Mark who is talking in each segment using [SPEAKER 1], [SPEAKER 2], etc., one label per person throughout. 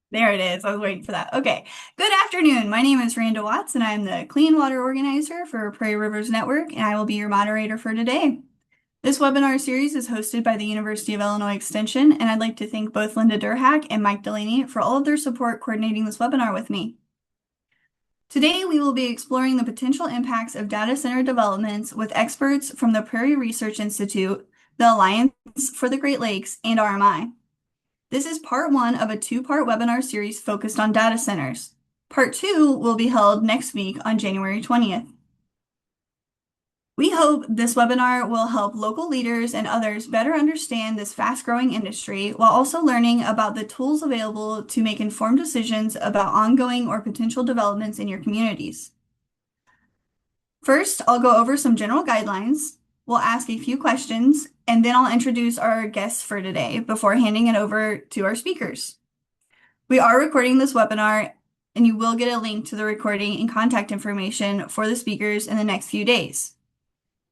[SPEAKER 1] There it is. I was waiting for that. Okay. Good afternoon. My name is Randa Watts, and I'm the Clean Water Organizer for Prairie Rivers Network, and I will be your moderator for today. This webinar series is hosted by the University of Illinois Extension, and I'd like to thank both Linda Durhack and Mike Delaney for all of their support coordinating this webinar with me. Today, we will be exploring the potential impacts of data center developments with experts from the Prairie Research Institute, the Alliance for the Great Lakes, and RMI. This is part one of a two-part webinar series focused on data centers. Part two will be held next week on January 20th. We hope this webinar will help local leaders and others better understand this fast-growing industry while also learning about the tools available to make informed decisions about ongoing or potential developments in your communities. First, I'll go over some general guidelines. We'll ask a few questions, and then I'll introduce our guests for today before handing it over to our speakers. We are recording this webinar, and you will get a link to the recording and contact information for the speakers in the next few days.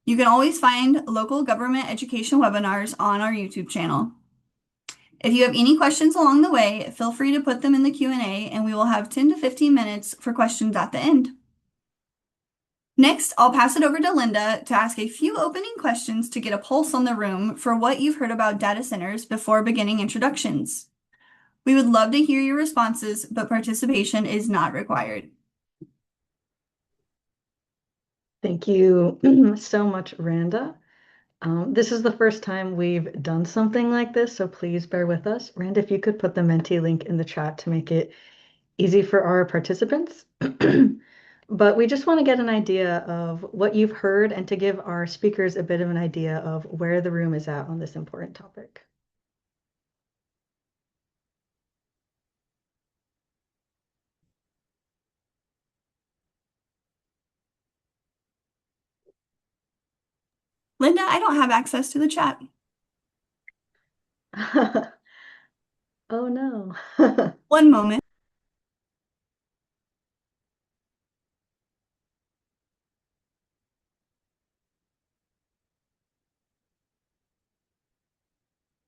[SPEAKER 1] You can always find local government education webinars on our YouTube channel. If you have any questions along the way, feel free to put them in the Q&A, and we will have 10 to 15 minutes for questions at the end. Next, I'll pass it over to Linda to ask a few opening questions to get a pulse on the room for what you've heard about data centers before beginning introductions. We would love to hear your responses, but participation is not required.
[SPEAKER 2] Thank you so much, Randa. This is the first time we've done something like this, so please bear with us. Randa, if you could put the Menti link in the chat to make it easy for our participants. But we just want to get an idea of what you've heard and to give our speakers a bit of an idea of where the room is at on this important topic.
[SPEAKER 1] Linda, I don't have access to the chat.
[SPEAKER 2] Oh no.
[SPEAKER 1] One moment.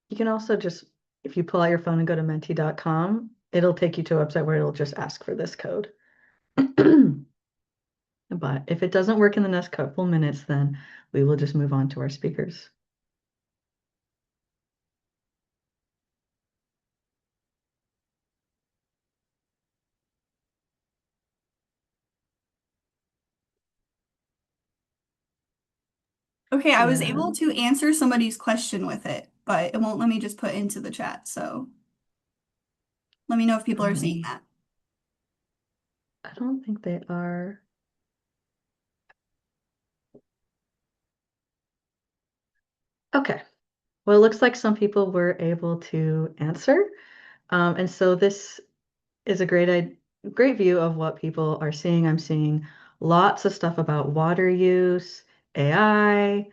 [SPEAKER 2] You can also just, if you pull out your phone and go to menti.com, it'll take you to a website where it'll just ask for this code. But if it doesn't work in the next couple minutes, then we will just move on to our speakers.
[SPEAKER 1] Okay, I was
[SPEAKER 2] Yeah.
[SPEAKER 1] able to answer somebody's question with it, but it won't let me just put into the chat. So let me know if people are seeing that.
[SPEAKER 2] I don't think they are. Okay. Well, it looks like some people were able to answer. And so this is a great view of what people are seeing. I'm seeing lots of stuff about water use, AI.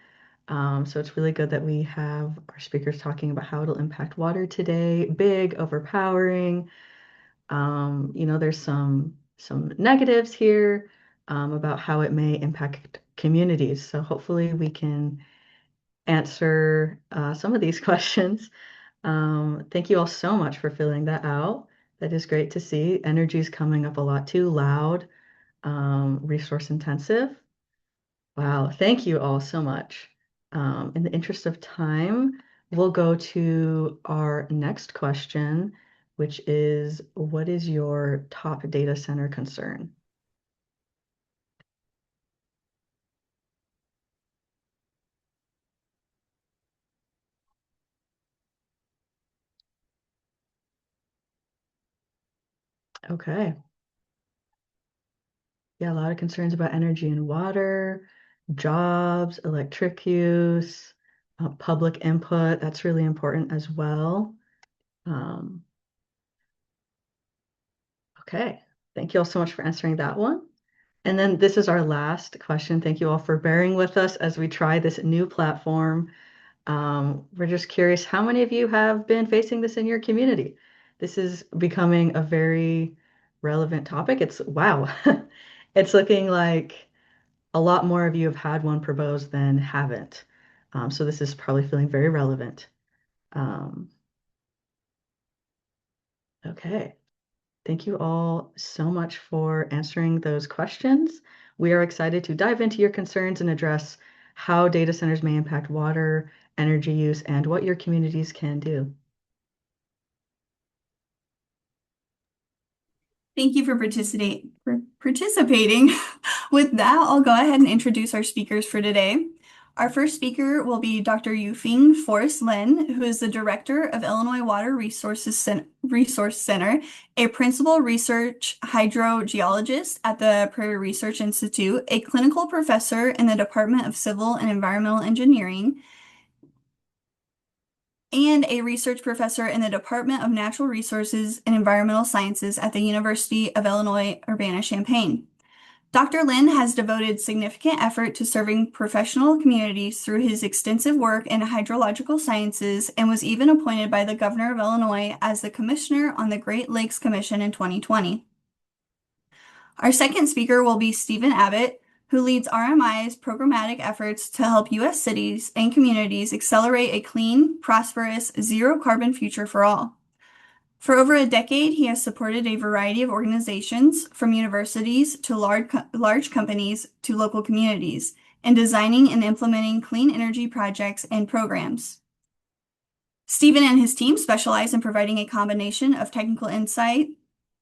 [SPEAKER 2] So it's really good that we have our speakers talking about how it'll impact water today. Big, overpowering. There's some negatives here about how it may impact communities. So hopefully we can answer some of these questions. Thank you all so much for filling that out. That is great to see. Energy is coming up a lot too, loud, resource intensive. Wow, thank you all so much. In the interest of time, we'll go to our next question, which is, what is your top data center concern? Okay. Yeah, a lot of concerns about energy and water, jobs, electric use, public input. That's really important as well. Um, okay. Thank you all so much for answering that one. And then this is our last question. Thank you all for bearing with us as we try this new platform. We're just curious, how many of you have been facing this in your community? This is becoming a very relevant topic. Wow, it's looking like a lot more of you have had one proposed than haven't. So this is probably feeling very relevant. Um, okay. Thank you all so much for answering those questions. We are excited to dive into your concerns and address how data centers may impact water, energy use, and what your communities can do.
[SPEAKER 1] Thank you for participating. With that, I'll go ahead and introduce our speakers for today. Our first speaker will be Dr. Yu-Feng Forrest Lin, who is the director of Illinois Water Resource Center, a principal research hydrogeologist at the Prairie Research Institute, a clinical professor in the Department of Civil and Environmental Engineering, and a research professor in the Department of Natural Resources and Environmental Sciences at the University of Illinois Urbana-Champaign. Dr. Lin has devoted significant effort to serving professional communities through his extensive work in hydrological sciences and was even appointed by the Governor of Illinois as the Commissioner on the Great Lakes Commission in 2020. Our second speaker will be Stephen Abbott, who leads RMI's programmatic efforts to help U.S. cities and communities accelerate a clean, prosperous, zero-carbon future for all. For over a decade, he has supported a variety of organizations, from universities to large companies to local communities, in designing and implementing clean energy projects and programs. Stephen and his team specialize in providing a combination of technical insight,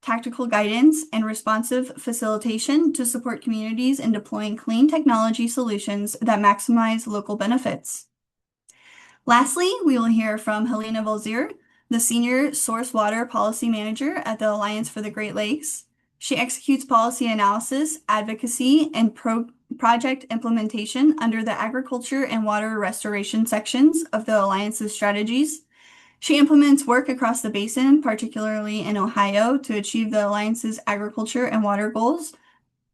[SPEAKER 1] tactical guidance, and responsive facilitation to support communities in deploying clean technology solutions that maximize local benefits. Lastly, we will hear from Helena Volzier, the Senior Source Water Policy Manager at the Alliance for the Great Lakes. She executes policy analysis, advocacy, and project implementation under the agriculture and water restoration sections of the Alliance's strategies. She implements work across the basin, particularly in Ohio, to achieve the Alliance's agriculture and water goals.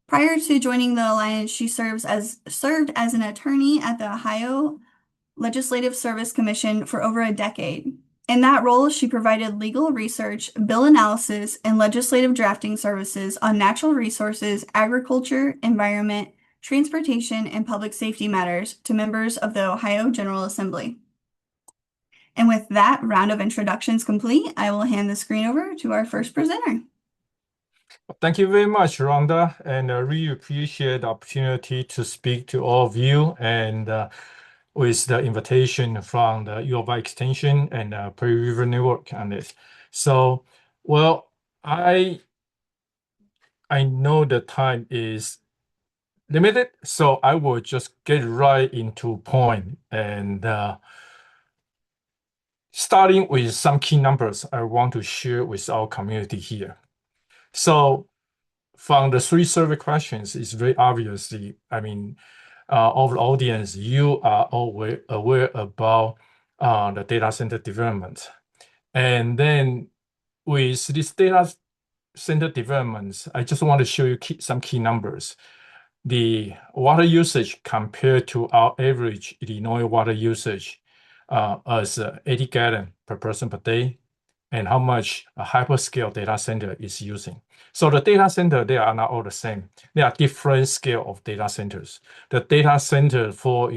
[SPEAKER 1] Prior to joining the Alliance, she served as an attorney at the Ohio Legislative Service Commission for over a decade. In that role, she provided legal research, bill analysis, and legislative drafting services on natural resources, agriculture, environment, transportation, and public safety matters to members of the Ohio General Assembly. And with that round of introductions complete, I will hand the screen over to our first presenter.
[SPEAKER 3] Thank you very much, Rhonda, and I really appreciate the opportunity to speak to all of you and with the invitation from the U of I Extension and Prairie River Network on this. So, well, I know the time is limited, so I will just get right into point and starting with some key numbers I want to share with our community here. So from the three survey questions, it's very obviously, I mean, of the audience, you are all aware about the data center development. And then with this data center developments, I just want to show you some key numbers. The water usage compared to our average Illinois water usage as 80 gallon per person per day, and how much a hyperscale data center is using. So the data center, they are not all the same. There are different scale of data centers. The data center for,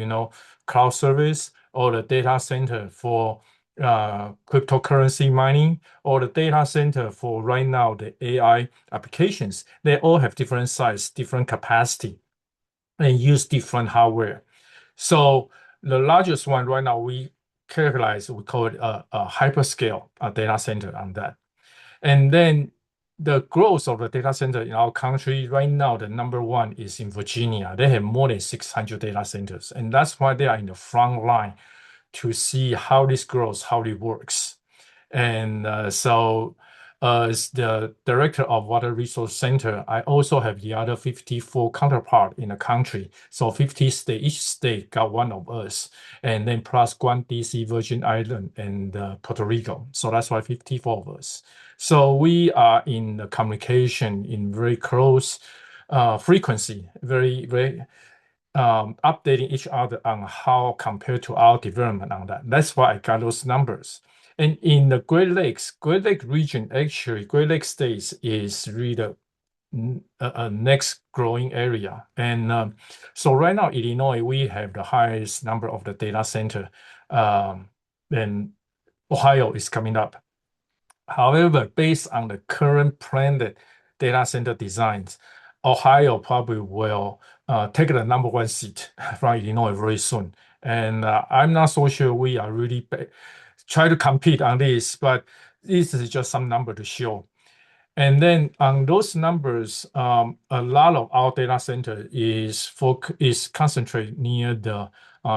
[SPEAKER 3] cloud service, or the data center for cryptocurrency mining, or the data center for right now, the AI applications, they all have different size, different capacity, and use different hardware. So the largest one right now, we call it a hyperscale data center on that. And then the growth of the data center in our country right now, the number one is in Virginia. They have more than 600 data centers. And that's why they are in the front line to see how this grows, how it works. And so as the director of Water Resource Center, I also have the other 54 counterpart in the country. So 50 states, each state got one of us, and then plus Guam, DC, Virgin Island, and Puerto Rico. So that's why 54 of us. So we are in the communication in very close frequency, very, very updating each other on how compared to our development on that. That's why I got those numbers. And in the Great Lakes region, actually, Great Lakes states is really the next growing area. And so right now, Illinois, we have the highest number of the data center. And Ohio is coming up. However, based on the current planned data center designs, Ohio probably will take the #1 seat from Illinois very soon. And I'm not so sure we are really try to compete on this, but this is just some number to show. And then on those numbers, a lot of our data center is concentrated near the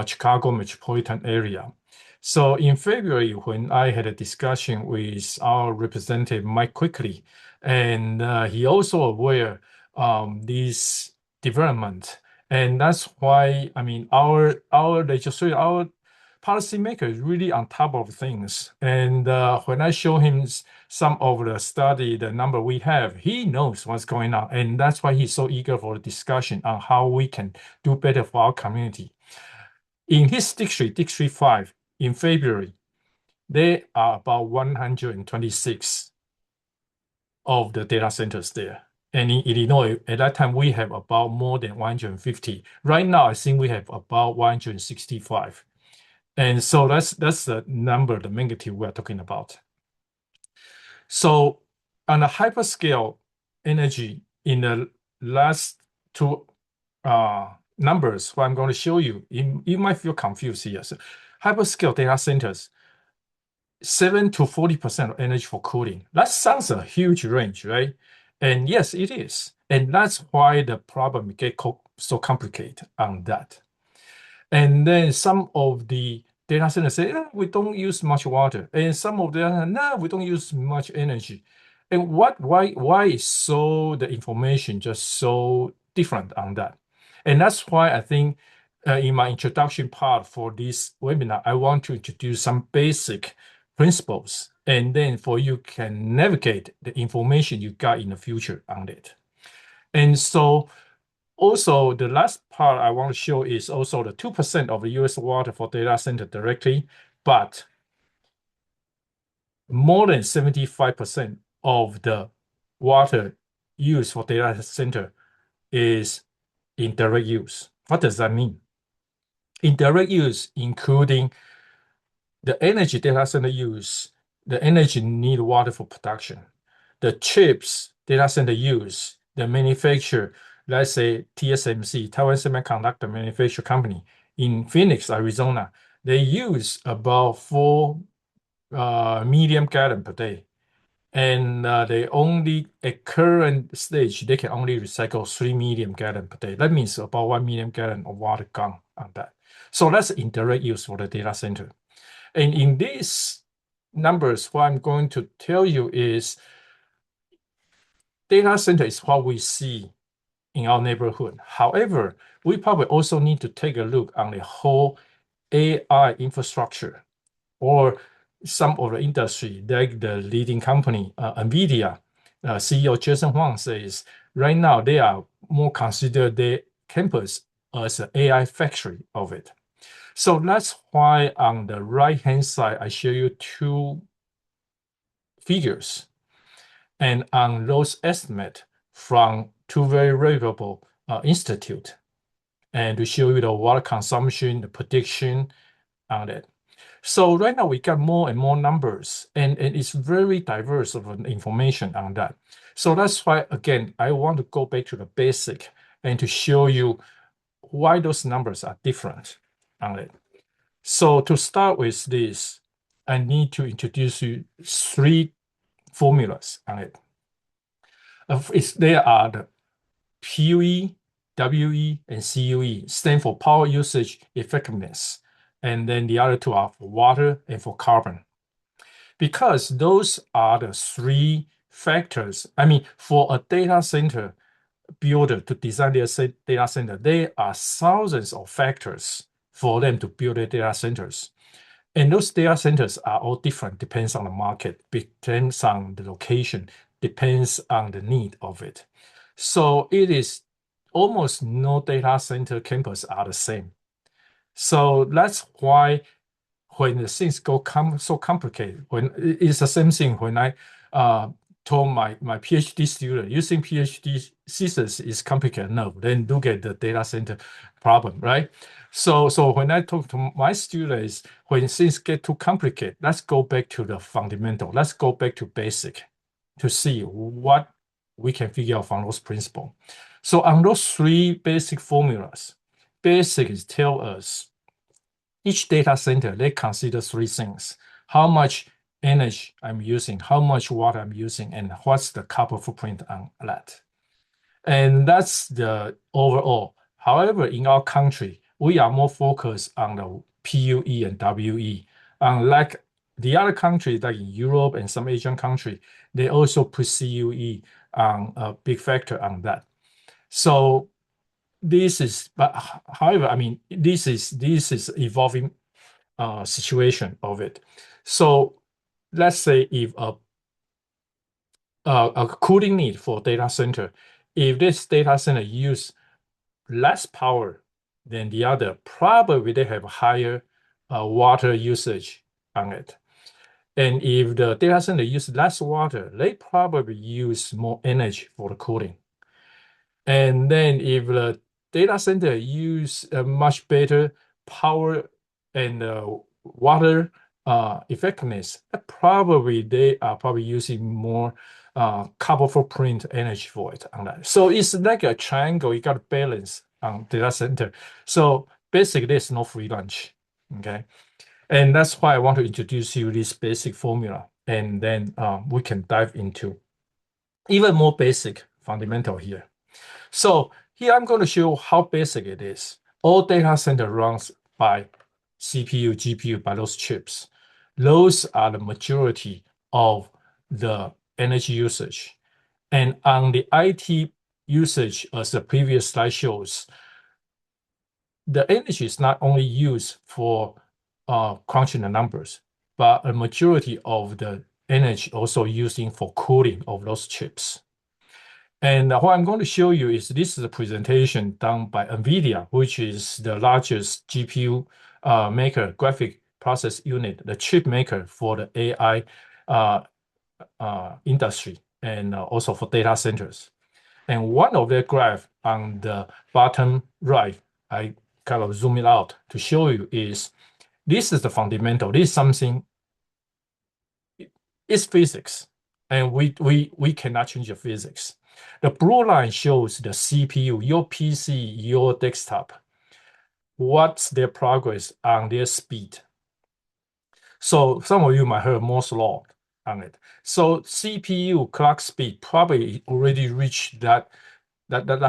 [SPEAKER 3] Chicago metropolitan area. So in February, when I had a discussion with our representative Mike Quickly, and he also aware this development, and that's why I mean our legislature, our policymaker is really on top of things. And when I show him some of the study, the number we have, he knows what's going on. And that's why he's so eager for the discussion on how we can do better for our community. In his district, District 5, in February, there are about 126 of the data centers there. And in Illinois, at that time, we have about more than 150. Right now, I think we have about 165. And so that's the number, the magnitude we're talking about. So on the hyperscale energy in the last two numbers, what I'm going to show you, you might feel confused here. So hyperscale data centers, 7 to 40% of energy for cooling. That sounds a huge range, right? And yes, it is. And that's why the problem gets so complicated on that. And then some of the data centers say, we don't use much water. And some of them, no, we don't use much energy. And why is so the information just so different on that? And that's why I think in my introduction part for this webinar, I want to introduce some basic principles. And then for you can navigate the information you got in the future on it. And so also, the last part I want to show is also the 2% of the US water for data center directly, but more than 75% of the water used for data center is in direct use. What does that mean? In direct use, including the energy data center use, the energy need water for production, the chips data center use, the manufacturer, let's say TSMC, Taiwan Semiconductor Manufacturing Company in Phoenix, Arizona, they use about 4 million gallon per day. And they only, at current stage, they can only recycle 3 million gallon per day. That means about 1 million gallon of water gone on that. So that's indirect use for the data center. And in these numbers, what I'm going to tell you is data center is what we see in our neighborhood. However, we probably also need to take a look on the whole AI infrastructure or some of the industry, like the leading company, NVIDIA, CEO Jason Huang says, right now they are more consider their campus as an AI factory of it. So that's why on the right-hand side, I show you two figures. And on those estimates from two very reputable institutes, and to show you the water consumption, the prediction on it. So right now we got more and more numbers, and it's very diverse of information on that. So that's why, again, I want to go back to the basic and to show you why those numbers are different on it. So to start with this, I need to introduce you 3 formulas on it. There are the PUE, WE, and CUE, stand for power usage effectiveness. And then the other two are for water and for carbon. Because those are the 3 factors. I mean, for a data center builder to design their data center, there are thousands of factors for them to build their data centers. And those data centers are all different, depends on the market, depends on the location, depends on the need of it. So it is almost no data center campus are the same. So that's why when the things go so complicated, when it's the same thing when I told my PhD student using PhD thesis is complicated enough. Then look at the data center problem, right? So when I talk to my students, when things get too complicated, let's go back to the fundamental. Let's go back to basic to see what we can figure out from those principles. So on those three basic formulas, basic is tell us each data center, they consider three things: how much energy I'm using, how much water I'm using, and what's the carbon footprint on that. And that's the overall. However, in our country, we are more focused on the PUE and WE. Unlike the other countries, like in Europe and some Asian countries, they also put CUE on a big factor on that. So this is, but however, I mean, this is evolving situation of it. So let's say if a cooling need for data center, if this data center use less power than the other, probably they have higher water usage on it. And if the data center use less water, they probably use more energy for the cooling. And then if the data center use a much better power and water effectiveness, probably they are probably using more carbon footprint energy for it on that. So it's like a triangle. You got to balance on data center. So basically, there's no free lunch. Okay, and that's why I want to introduce you this basic formula, and then we can dive into even more basic fundamental here. So here I'm going to show how basic it is. All data center runs by CPU, GPU, by those chips. Those are the majority of the energy usage. And on the IT usage, as the previous slide shows, the energy is not only used for crunching the numbers, but a majority of the energy also using for cooling of those chips. And what I'm going to show you is this is a presentation done by NVIDIA, which is the largest GPU maker, graphic process unit, the chip maker for the AI industry and also for data centers. And one of their graph on the bottom right, I kind of zoom it out to show you is this is the fundamental. This is something, it's physics, and we cannot change the physics. The blue line shows the CPU, your PC, your desktop. What's their progress on their speed? So some of you might heard Moore's law on it. So CPU clock speed probably already reached that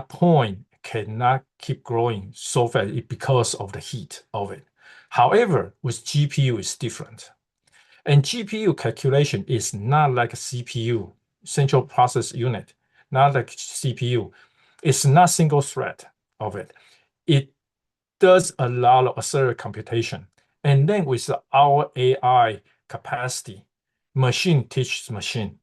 [SPEAKER 3] point, cannot keep growing so fast because of the heat of it. However, with GPU, it's different. And GPU calculation is not like a CPU, central process unit, not like CPU. It's not single thread of it. It does a lot of accelerated computation. And then with our AI capacity, machine teaches machine,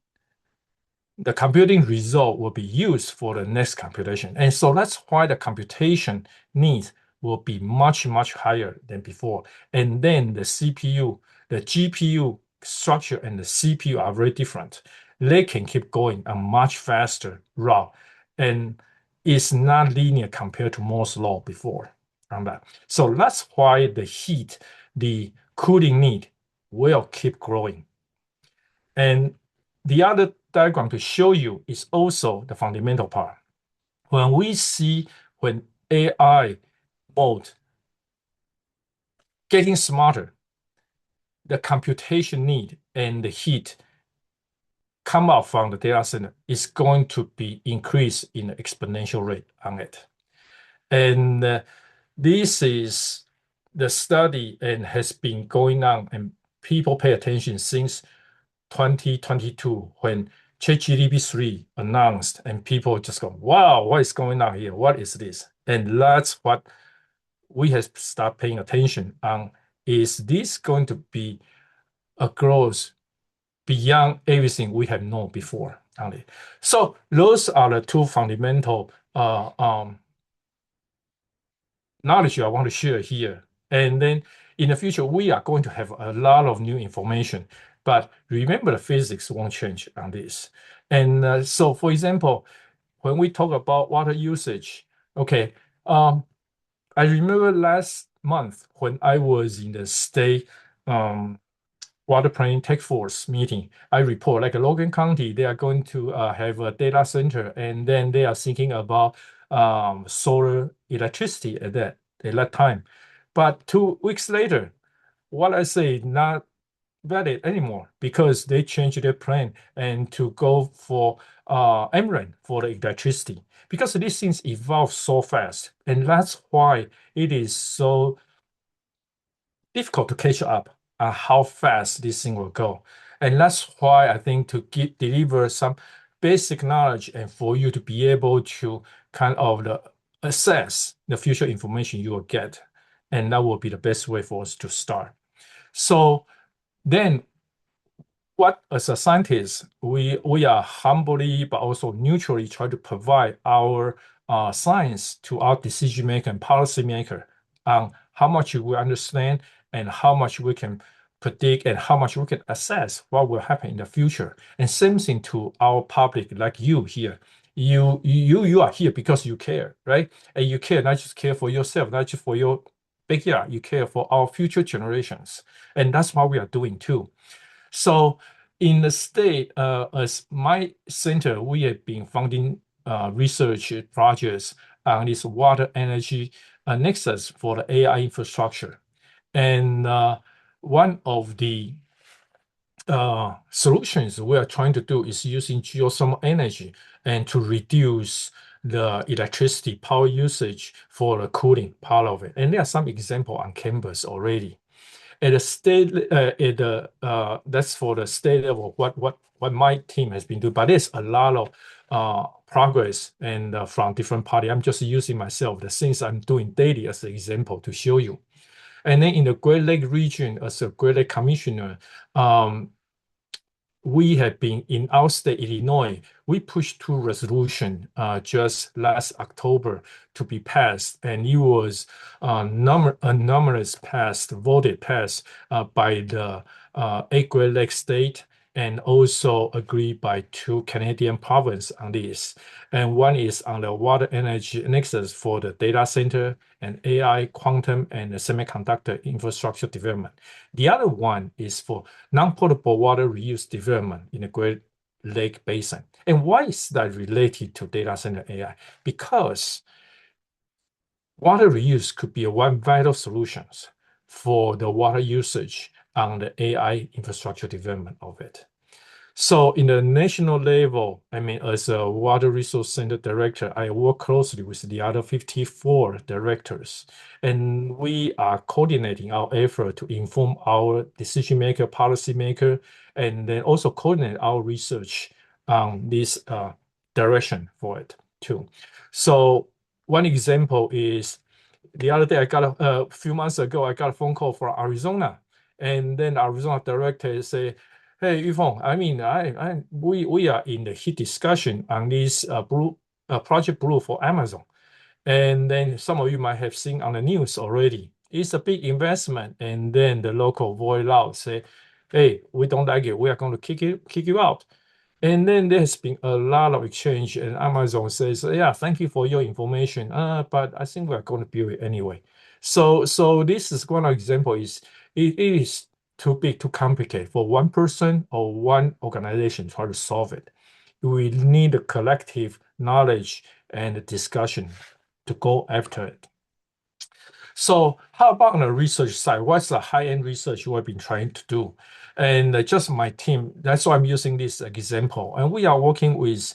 [SPEAKER 3] the computing result will be used for the next computation. And so that's why the computation needs will be much, much higher than before. And then the CPU, the GPU structure and the CPU are very different. They can keep going a much faster route. And it's not linear compared to Moore's law before on that. So that's why the heat, the cooling need will keep growing. And the other diagram to show you is also the fundamental part. When we see when AI mode getting smarter, the computation need and the heat come out from the data center is going to be increased in an exponential rate on it. And this is the study and has been going on, and people pay attention since 2022 when ChatGPT 3 announced, and people just go, wow, what is going on here? What is this? And that's what we have started paying attention on. Is this going to be a growth beyond everything we have known before? So those are the two fundamental knowledge I want to share here. And then in the future, we are going to have a lot of new information. But remember, the physics won't change on this. And so, for example, when we talk about water usage, okay, I remember last month when I was in the state water planning task force meeting, I report like Logan County, they are going to have a data center, and then they are thinking about solar electricity at that time. But 2 weeks later, what I say not valid anymore because they changed their plan and to go for MRAN for the electricity because these things evolve so fast, and that's why it is so difficult to catch up on how fast this thing will go. And that's why I think to deliver some basic knowledge and for you to be able to kind of assess the future information you will get. And that will be the best way for us to start. So then what as a scientist, we are humbly but also neutrally try to provide our science to our decision maker and policy maker on how much we understand and how much we can predict and how much we can assess what will happen in the future. And same thing to our public, like you here. You are here because you care, right? And you care not just care for yourself, not just for your backyard. You care for our future generations, and that's what we are doing too. So in the state, as my center, we have been funding research projects on this water energy nexus for the AI infrastructure. And one of the solutions we are trying to do is using geothermal energy and to reduce the electricity power usage for the cooling part of it. And there are some examples on campus already. At the state, that's for the state level, what my team has been doing. But there's a lot of progress and from different parties. I'm just using myself, the things I'm doing daily as an example to show you. And then in the Great Lake region, as a Great Lake commissioner, we have been in our state, Illinois, we pushed two resolutions just last October to be passed, and it was numerous voted passed by the 8 Great Lakes state and also agreed by 2 Canadian provinces on this. And one is on the water energy nexus for the data center and AI, quantum, and the semiconductor infrastructure development. The other one is for non-potable water reuse development in the Great Lake Basin. And why is that related to data center AI? Because water reuse could be one vital solution for the water usage on the AI infrastructure development of it. So in the national level, I mean, as a Water Resource Center director, I work closely with the other 54 directors, and we are coordinating our effort to inform our decision maker, policy maker, and then also coordinate our research on this direction for it too. So one example is the other day a few months ago, I got a phone call from Arizona, and then Arizona director say, "Hey, Yu-Feng, I mean, we are in the heat discussion on this Project Blue for Amazon, and then some of you might have seen on the news already. It's a big investment, and then the local voice out say, 'Hey, we don't like it. We are going to kick you out.'" And then there's been a lot of exchange, and Amazon says, "Yeah, thank you for your information, but I think we're going to build it anyway." So this is one example. It is too big, too complicated for one person or one organization to try to solve it. We need a collective knowledge and discussion to go after it. So how about on the research side? What's the high-end research we've been trying to do? And just my team, that's why I'm using this example. And we are working with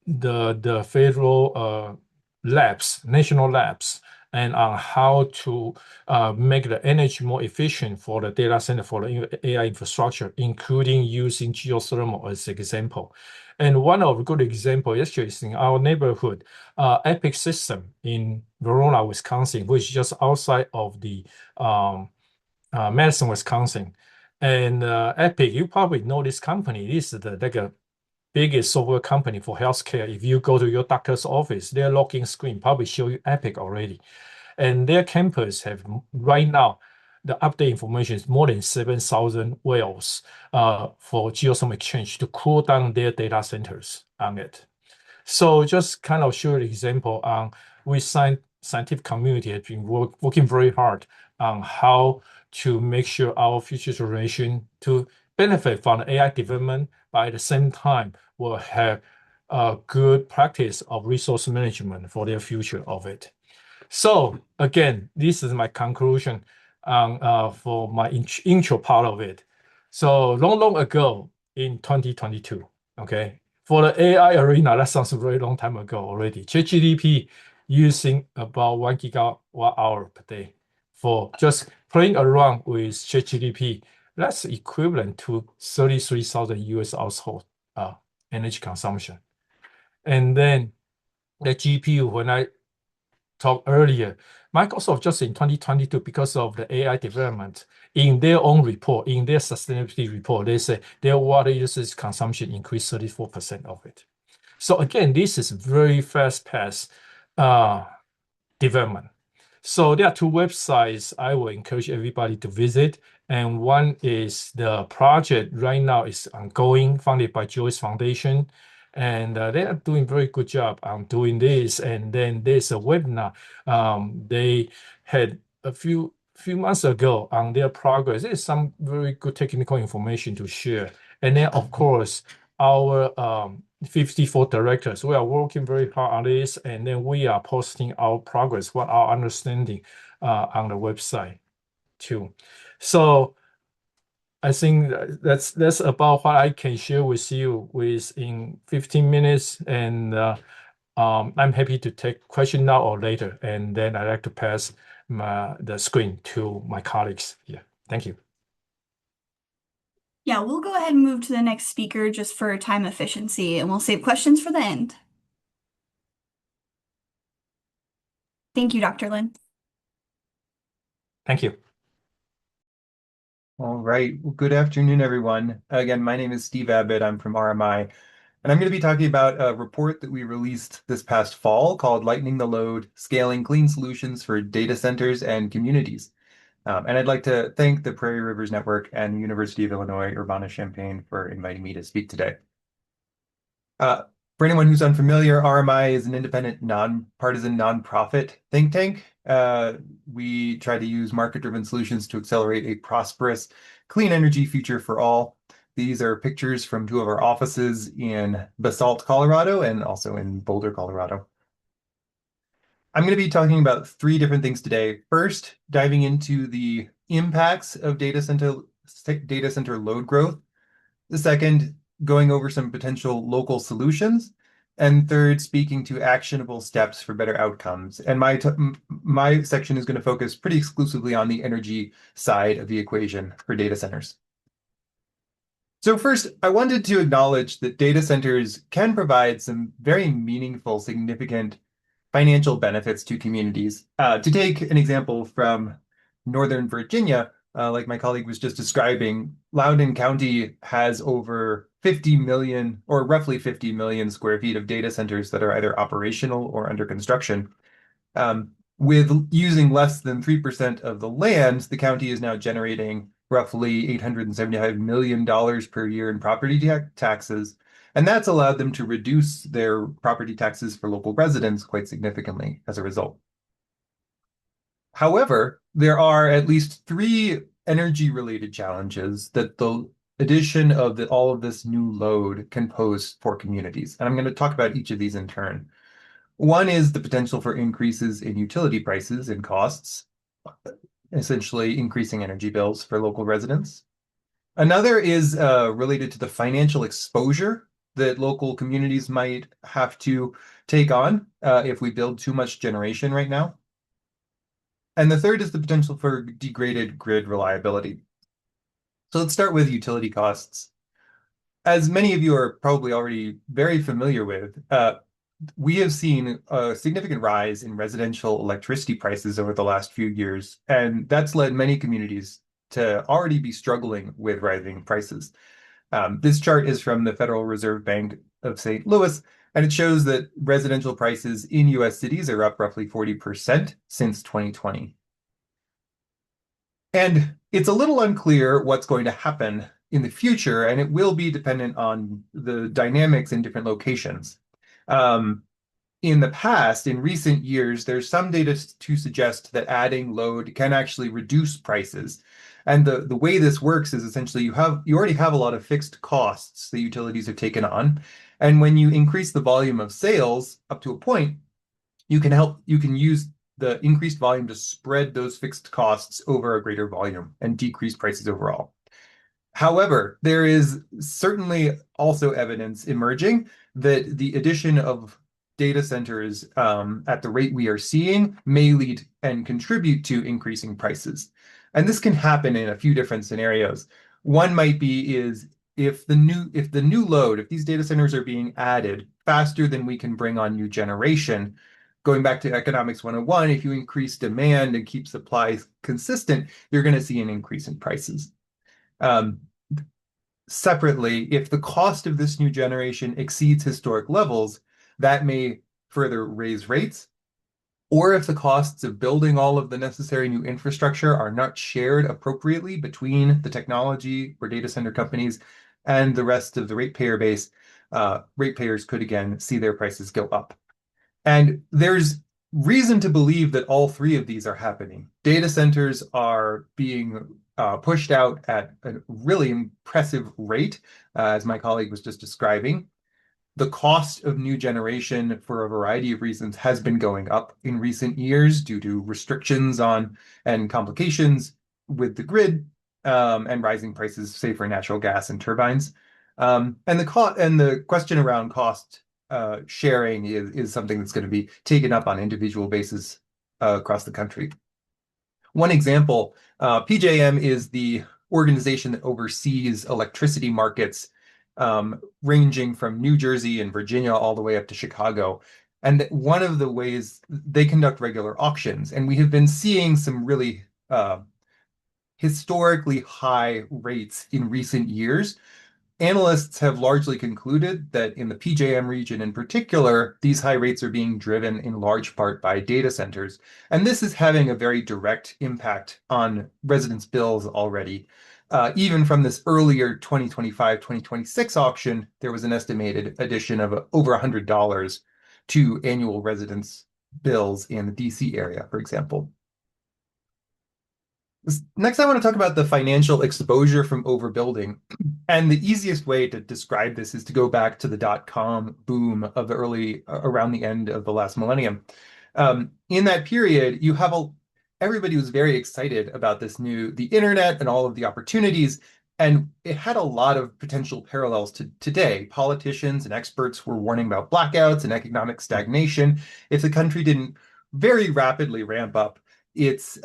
[SPEAKER 3] the federal labs, national labs, and on how to make the energy more efficient for the data center, for the AI infrastructure, including using geothermal as an example. And one of the good example actually is in our neighborhood, Epic System in Verona, Wisconsin, which is just outside of the Madison, Wisconsin. And Epic, you probably know this company. This is like a biggest software company for healthcare. If you go to your doctor's office, their login screen probably show you Epic already. And their campus have right now the update information is more than 7,000 wells for geothermal exchange to cool down their data centers on it. So just kind of show an example on we scientific community has been working very hard on how to make sure our future generation to benefit from the AI development, but at the same time will have a good practice of resource management for their future of it. So again, this is my conclusion on for my intro part of it. So long ago in 2022, okay, for the AI arena, that sounds a very long time ago already. ChatGPT using about 1 gigawatt hour per day for just playing around with ChatGPT. That's equivalent to 33,000 US household energy consumption. And then the GPU, when I talked earlier, Microsoft just in 2022, because of the AI development, in their own report, in their sustainability report, they say their water usage consumption increased 34% of it. So again, this is very fast-paced development. So there are two websites I will encourage everybody to visit. And one is the project right now is ongoing, funded by Joyce Foundation. And they are doing very good job on doing this. And then there's a webinar they had a few months ago on their progress. There's some very good technical information to share. And then, of course, our 54 directors, we are working very hard on this, and then we are posting our progress, what our understanding on the website too. So I think that's about what I can share with you in 15 minutes, and I'm happy to take question now or later, and then I'd like to pass the screen to my colleagues here. Thank you.
[SPEAKER 1] Yeah, we'll go ahead and move to the next speaker just for time efficiency, and we'll save questions for the end. Thank you, Dr. Lin.
[SPEAKER 3] Thank you.
[SPEAKER 4] All right. Well, good afternoon, everyone. Again, my name is Steve Abbott. I'm from RMI, and I'm going to be talking about a report that we released this past fall called Lightening the Load, Scaling Clean Solutions for Data Centers and Communities. And I'd like to thank the Prairie Rivers Network and the University of Illinois Urbana-Champaign for inviting me to speak today. For anyone who's unfamiliar, RMI is an independent, nonpartisan, nonprofit think tank. We try to use market-driven solutions to accelerate a prosperous, clean energy future for all. These are pictures from two of our offices in Basalt, Colorado, and also in Boulder, Colorado. I'm going to be talking about three different things today. First, diving into the impacts of data center load growth. The second, going over some potential local solutions. And third, speaking to actionable steps for better outcomes. And my section is going to focus pretty exclusively on the energy side of the equation for data centers. So first, I wanted to acknowledge that data centers can provide some very meaningful, significant financial benefits to communities. To take an example from Northern Virginia, like my colleague was just describing, Loudoun County has over 50 million, or roughly 50 million square feet of data centers that are either operational or under construction. With using less than 3% of the land, the county is now generating roughly $875 million per year in property taxes. And that's allowed them to reduce their property taxes for local residents quite significantly as a result. However, there are at least three energy-related challenges that the addition of all of this new load can pose for communities. And I'm going to talk about each of these in turn. One is the potential for increases in utility prices and costs, essentially increasing energy bills for local residents. Another is related to the financial exposure that local communities might have to take on if we build too much generation right now. And the third is the potential for degraded grid reliability. So let's start with utility costs. As many of you are probably already very familiar with, we have seen a significant rise in residential electricity prices over the last few years, and that's led many communities to already be struggling with rising prices. This chart is from the Federal Reserve Bank of St. Louis, and it shows that residential prices in US cities are up roughly 40% since 2020. And it's a little unclear what's going to happen in the future, and it will be dependent on the dynamics in different locations. In the past, in recent years, there's some data to suggest that adding load can actually reduce prices. And the way this works is essentially you already have a lot of fixed costs the utilities have taken on. And when you increase the volume of sales up to a point, you can use the increased volume to spread those fixed costs over a greater volume and decrease prices overall. However, there is certainly also evidence emerging that the addition of data centers at the rate we are seeing may lead and contribute to increasing prices. And this can happen in a few different scenarios. One might be is if the new load, if these data centers are being added faster than we can bring on new generation, going back to economics 101, if you increase demand and keep supply consistent, you're going to see an increase in prices. Separately, if the cost of this new generation exceeds historic levels, that may further raise rates. Or if the costs of building all of the necessary new infrastructure are not shared appropriately between the technology or data center companies and the rest of the ratepayer base, ratepayers could again see their prices go up. And there's reason to believe that all three of these are happening. Data centers are being pushed out at a really impressive rate, as my colleague was just describing. The cost of new generation, for a variety of reasons, has been going up in recent years due to restrictions on and complications with the grid and rising prices, say for natural gas and turbines. And the question around cost sharing is something that's going to be taken up on individual basis across the country. One example, PJM is the organization that oversees electricity markets ranging from New Jersey and Virginia all the way up to Chicago. And one of the ways they conduct regular auctions, and we have been seeing some really historically high rates in recent years. Analysts have largely concluded that in the PJM region in particular, these high rates are being driven in large part by data centers. And this is having a very direct impact on residents' bills already. Even from this earlier 2025-2026 auction, there was an estimated addition of over $100 to annual residents' bills in the DC area, for example. Next, I want to talk about the financial exposure from overbuilding. And the easiest way to describe this is to go back to the dot-com boom of around the end of the last millennium. In that period, everybody was very excited about the internet and all of the opportunities, and it had a lot of potential parallels to today. Politicians and experts were warning about blackouts and economic stagnation if the country didn't very rapidly ramp up its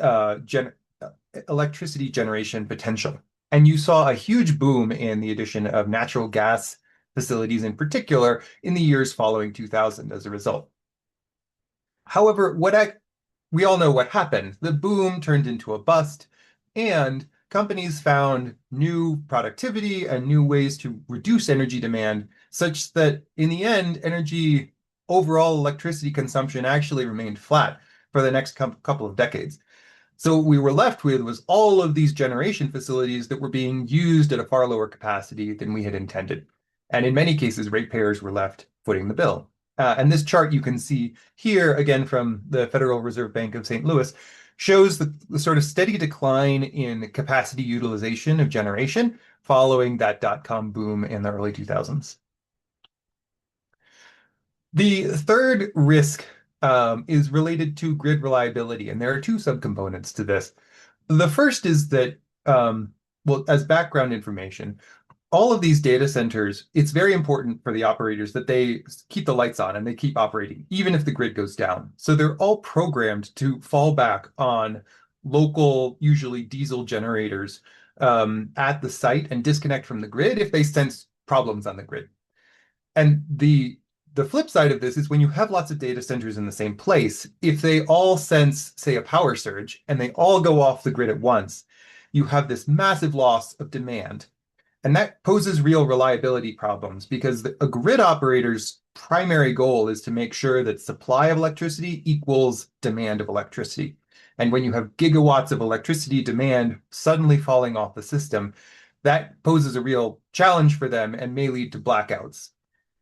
[SPEAKER 4] electricity generation potential. And you saw a huge boom in the addition of natural gas facilities in particular in the years following 2000 as a result. However, we all know what happened. The boom turned into a bust, and companies found new productivity and new ways to reduce energy demand, such that in the end, overall electricity consumption actually remained flat for the next couple of decades. So what we were left with was all of these generation facilities that were being used at a far lower capacity than we had intended. And in many cases, ratepayers were left footing the bill. And this chart you can see here, again from the Federal Reserve Bank of St. Louis, shows the sort of steady decline in capacity utilization of generation following that dot-com boom in the early 2000s. The third risk is related to grid reliability, and there are two subcomponents to this. The first is that, well, as background information, all of these data centers, it's very important for the operators that they keep the lights on and they keep operating, even if the grid goes down. So they're all programmed to fall back on local, usually diesel generators at the site and disconnect from the grid if they sense problems on the grid. And the flip side of this is when you have lots of data centers in the same place, if they all sense, say, a power surge and they all go off the grid at once, you have this massive loss of demand. And that poses real reliability problems because a grid operator's primary goal is to make sure that supply of electricity equals demand of electricity. And when you have gigawatts of electricity demand suddenly falling off the system, that poses a real challenge for them and may lead to blackouts.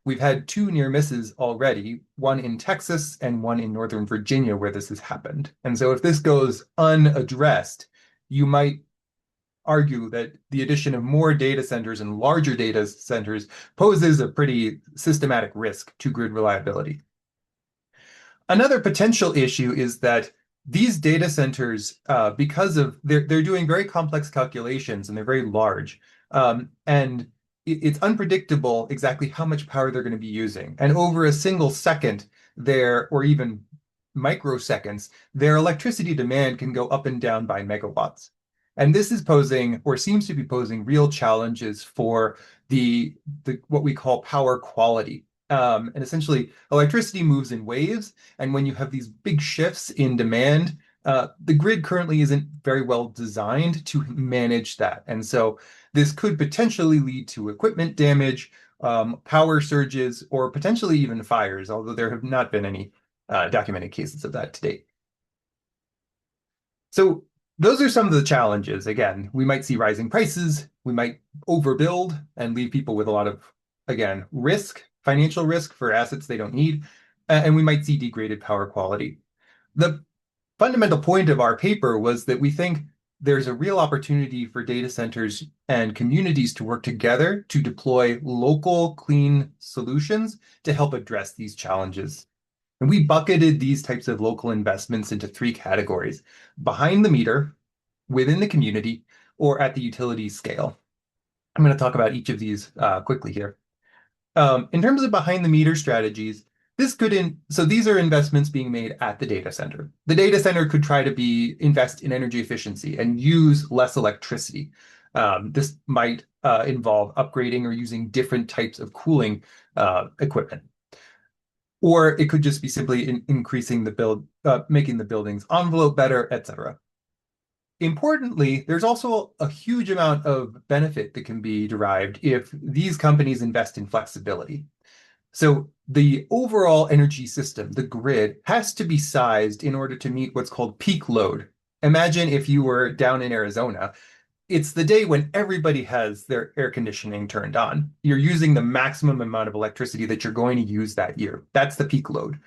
[SPEAKER 4] We've had two near misses already, one in Texas and one in Northern Virginia where this has happened. And so if this goes unaddressed, you might argue that the addition of more data centers and larger data centers poses a pretty systematic risk to grid reliability. Another potential issue is that these data centers, because of they're doing very complex calculations and they're very large, and it's unpredictable exactly how much power they're going to be using. And over a single second, or even microseconds, their electricity demand can go up and down by megawatts. And this is posing, or seems to be posing, real challenges for the what we call power quality. And essentially, electricity moves in waves, and when you have these big shifts in demand, the grid currently isn't very well designed to manage that. And so this could potentially lead to equipment damage, power surges, or potentially even fires, although there have not been any documented cases of that to date. So those are some of the challenges. Again, we might see rising prices, we might overbuild and leave people with a lot of, again, risk, financial risk for assets they don't need, and we might see degraded power quality. The fundamental point of our paper was that we think there's a real opportunity for data centers and communities to work together to deploy local clean solutions to help address these challenges. And we bucketed these types of local investments into three categories: behind the meter, within the community, or at the utility scale. I'm going to talk about each of these quickly here. In terms of behind the meter strategies, so these are investments being made at the data center. The data center could try to invest in energy efficiency and use less electricity. This might involve upgrading or using different types of cooling equipment. Or it could just be simply increasing making the building's envelope better, etc. Importantly, there's also a huge amount of benefit that can be derived if these companies invest in flexibility. So the overall energy system, the grid, has to be sized in order to meet what's called peak load. Imagine if you were down in Arizona. It's the day when everybody has their air conditioning turned on. You're using the maximum amount of electricity that you're going to use that year. That's the peak load.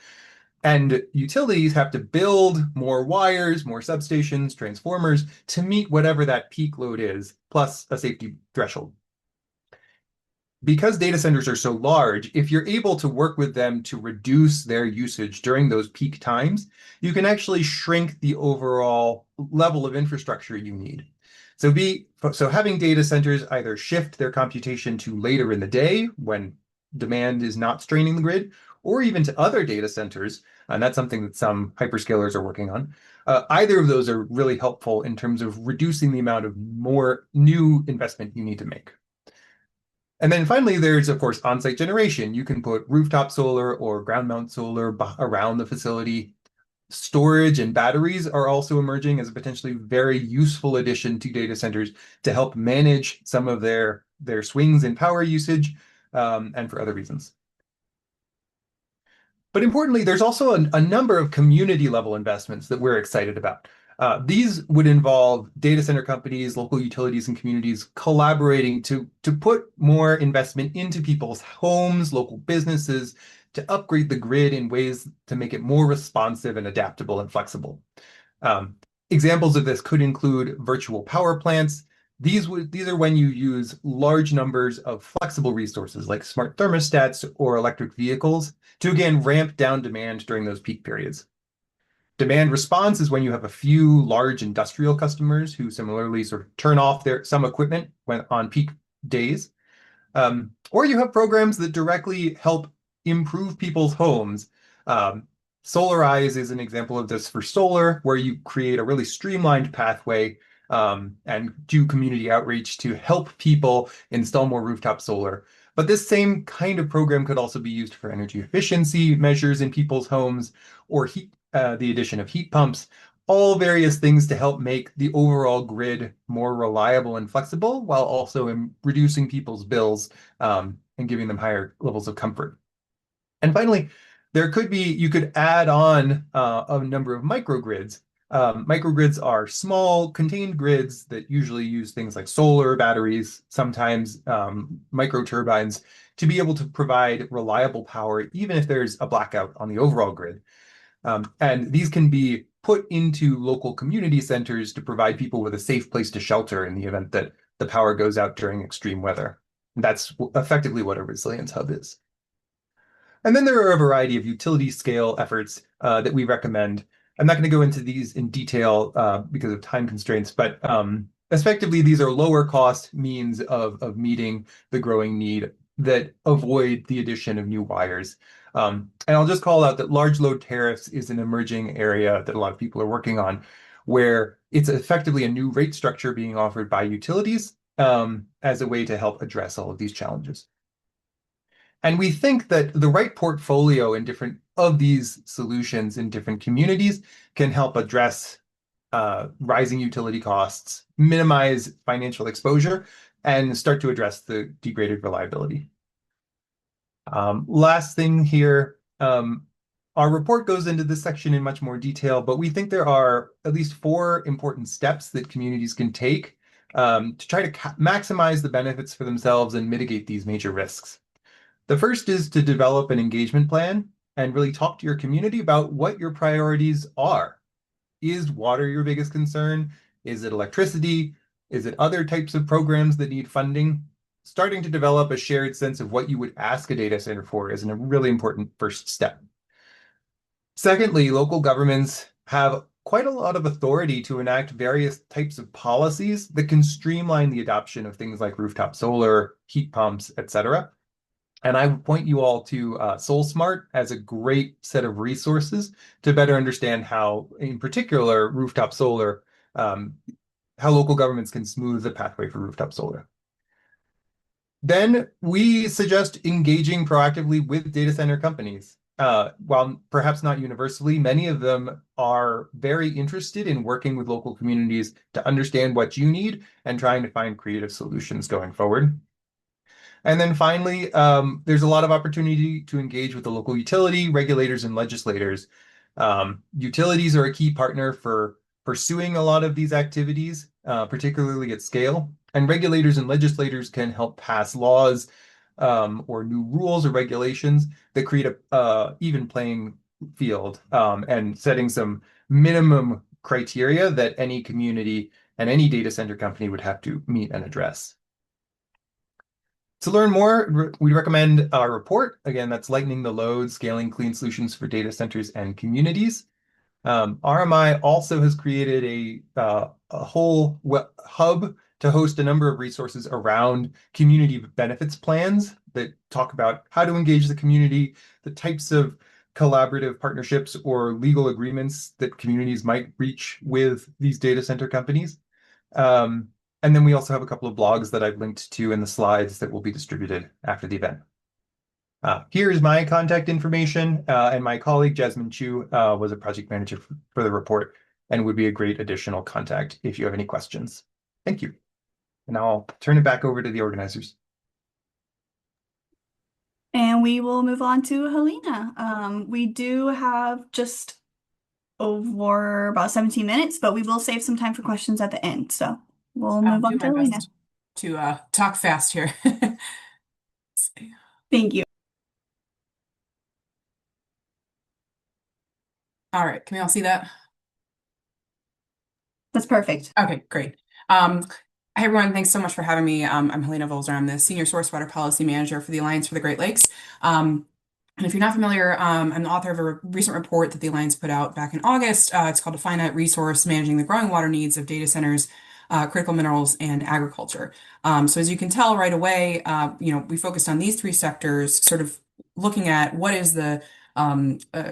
[SPEAKER 4] And utilities have to build more wires, more substations, transformers to meet whatever that peak load is, plus a safety threshold. Because data centers are so large, if you're able to work with them to reduce their usage during those peak times, you can actually shrink the overall level of infrastructure you need. So having data centers either shift their computation to later in the day when demand is not straining the grid, or even to other data centers, and that's something that some hyperscalers are working on. Either of those are really helpful in terms of reducing the amount of more new investment you need to make. And then finally, there's, of course, on-site generation. You can put rooftop solar or ground mount solar around the facility. Storage and batteries are also emerging as a potentially very useful addition to data centers to help manage some of their swings in power usage, and for other reasons. But importantly, there's also a number of community level investments that we're excited about. These would involve data center companies, local utilities, and communities collaborating to put more investment into people's homes, local businesses, to upgrade the grid in ways to make it more responsive and adaptable and flexible. Examples of this could include virtual power plants. These are when you use large numbers of flexible resources like smart thermostats or electric vehicles to, again, ramp down demand during those peak periods. Demand response is when you have a few large industrial customers who similarly sort of turn off some equipment on peak days. Or you have programs that directly help improve people's homes. Solarize is an example of this for solar, where you create a really streamlined pathway and do community outreach to help people install more rooftop solar. But this same kind of program could also be used for energy efficiency measures in people's homes, or the addition of heat pumps, all various things to help make the overall grid more reliable and flexible, while also reducing people's bills and giving them higher levels of comfort. And finally, you could add on a number of microgrids Microgrids are small, contained grids that usually use things like solar, batteries, sometimes microturbines, to be able to provide reliable power, even if there's a blackout on the overall grid. And these can be put into local community centers to provide people with a safe place to shelter in the event that the power goes out during extreme weather. That's effectively what a resilience hub is. And then there are a variety of utility scale efforts that we recommend. I'm not going to go into these in detail because of time constraints, but effectively, these are lower cost means of meeting the growing need that avoid the addition of new wires. And I'll just call out that large load tariffs is an emerging area that a lot of people are working on, where it's effectively a new rate structure being offered by utilities as a way to help address all of these challenges. And we think that the right portfolio in different of these solutions in different communities can help address rising utility costs, minimize financial exposure, and start to address the degraded reliability. Last thing here, our report goes into this section in much more detail, but we think there are at least 4 important steps that communities can take to try to maximize the benefits for themselves and mitigate these major risks. The first is to develop an engagement plan and really talk to your community about what your priorities are. Is water your biggest concern? Is it electricity? Is it other types of programs that need funding? Starting to develop a shared sense of what you would ask a data center for is a really important first step. Secondly, local governments have quite a lot of authority to enact various types of policies that can streamline the adoption of things like rooftop solar, heat pumps, etc. And I would point you all to SolSmart as a great set of resources to better understand how, in particular, rooftop solar, how local governments can smooth the pathway for rooftop solar. Then we suggest engaging proactively with data center companies. While perhaps not universally, many of them are very interested in working with local communities to understand what you need and trying to find creative solutions going forward. And then finally, there's a lot of opportunity to engage with the local utility, regulators, and legislators. Utilities are a key partner for pursuing a lot of these activities, particularly at scale. And regulators and legislators can help pass laws or new rules or regulations that create a even playing field and setting some minimum criteria that any community and any data center company would have to meet and address. To learn more, we recommend our report. Again, that's Lightening the Load, Scaling Clean Solutions for Data Centers and Communities. RMI also has created a whole hub to host a number of resources around community benefits plans that talk about how to engage the community, the types of collaborative partnerships or legal agreements that communities might reach with these data center companies. And then we also have a couple of blogs that I've linked to in the slides that will be distributed after the event. Here's my contact information, and my colleague Jasmine Chu was a project manager for the report and would be a great additional contact if you have any questions. Thank you. And I'll turn it back over to the organizers.
[SPEAKER 1] And we will move on to Helena. We do have just over about 17 minutes, but we will save some time for questions at the end. So we'll move on to Helena.
[SPEAKER 5] To talk fast here.
[SPEAKER 1] Thank you.
[SPEAKER 5] All right, can we all see that?
[SPEAKER 1] That's perfect.
[SPEAKER 5] Okay, great. Hi, everyone. Thanks so much for having me. I'm Helena Volzer. I'm the Senior Source Water Policy Manager for the Alliance for the Great Lakes. And if you're not familiar, I'm the author of a recent report that the Alliance put out back in August. It's called A Finite Resource, Managing the Growing Water Needs of Data Centers, Critical Minerals, and Agriculture. So as you can tell right away, we focused on these 3 sectors, sort of looking at what is the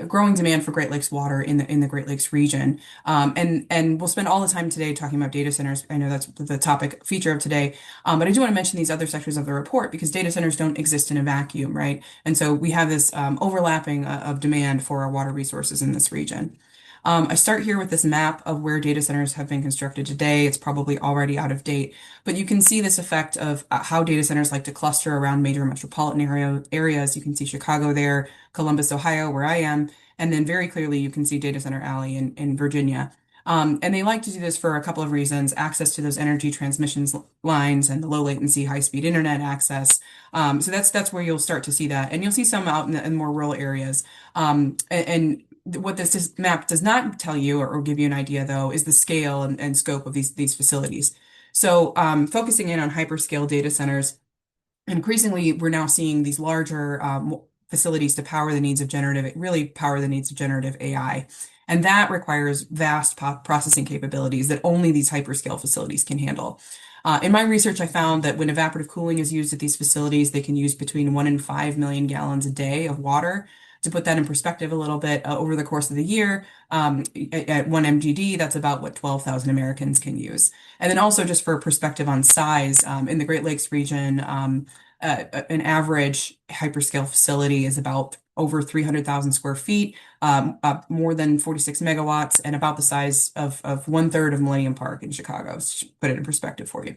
[SPEAKER 5] growing demand for Great Lakes water in the Great Lakes region. And we'll spend all the time today talking about data centers. I know that's the topic feature of today. But I do want to mention these other sectors of the report because data centers don't exist in a vacuum, right? And so we have this overlapping of demand for our water resources in this region. I start here with this map of where data centers have been constructed today. It's probably already out of date, but you can see this effect of how data centers like to cluster around major metropolitan areas. You can see Chicago there, Columbus, Ohio, where I am, and then very clearly you can see Data Center Alley in Virginia. And they like to do this for a couple of reasons: access to those energy transmissions lines and the low latency, high speed internet access. So that's where you'll start to see that. And you'll see some out in more rural areas. And what this map does not tell you or give you an idea, though, is the scale and scope of these facilities. So focusing in on hyperscale data centers, increasingly, we're now seeing these larger facilities to power the needs of really power the needs of generative AI. And that requires vast processing capabilities that only these hyperscale facilities can handle. In my research, I found that when evaporative cooling is used at these facilities, they can use between 1 and 5 million gallons a day of water. To put that in perspective a little bit, over the course of the year, at 1 MGD, that's about what 12,000 Americans can use. And then also just for perspective on size, in the Great Lakes region, an average hyperscale facility is about over 300,000 square feet, more than 46 megawatts, and about the size of 1/3 of Millennium Park in Chicago. To put it in perspective for you.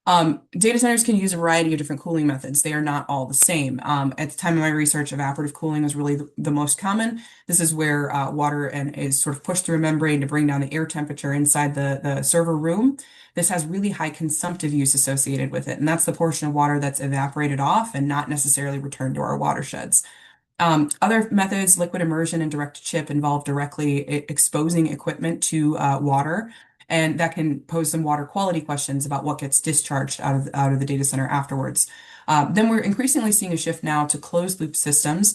[SPEAKER 5] Data centers can use a variety of different cooling methods. They are not all the same. At the time of my research, evaporative cooling was really the most common. This is where water is sort of pushed through a membrane to bring down the air temperature inside the server room. This has really high consumptive use associated with it, and that's the portion of water that's evaporated off and not necessarily returned to our watersheds. Other methods, liquid immersion and direct chip, involve directly exposing equipment to water, and that can pose some water quality questions about what gets discharged out of the data center afterwards. Then we're increasingly seeing a shift now to closed loop systems.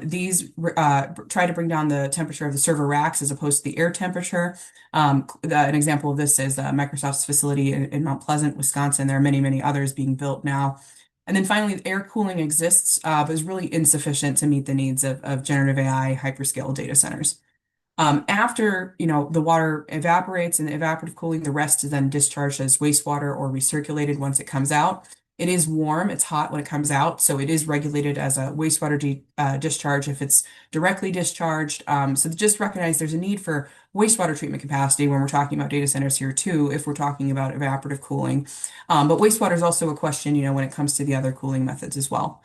[SPEAKER 5] These try to bring down the temperature of the server racks as opposed to the air temperature. An example of this is Microsoft's facility in Mount Pleasant, Wisconsin. There are many, many others being built now. And then finally, air cooling exists, but is really insufficient to meet the needs of generative AI hyperscale data centers. After, the water evaporates in the evaporative cooling, the rest is then discharged as wastewater or recirculated once it comes out. It is warm, it's hot when it comes out, so it is regulated as a wastewater discharge if it's directly discharged. So just recognize there's a need for wastewater treatment capacity when we're talking about data centers here too, if we're talking about evaporative cooling. But wastewater is also a question, when it comes to the other cooling methods as well.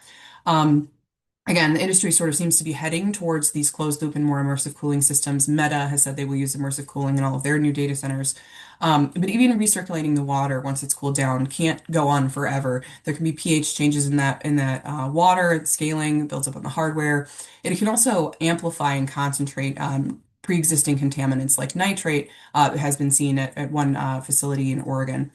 [SPEAKER 5] Again, the industry sort of seems to be heading towards these closed loop and more immersive cooling systems. Meta has said they will use immersive cooling in all of their new data centers. But even recirculating the water once it's cooled down can't go on forever. There can be pH changes in that water, scaling builds up on the hardware. It can also amplify and concentrate pre-existing contaminants like nitrate. Has been seen at one facility in Oregon.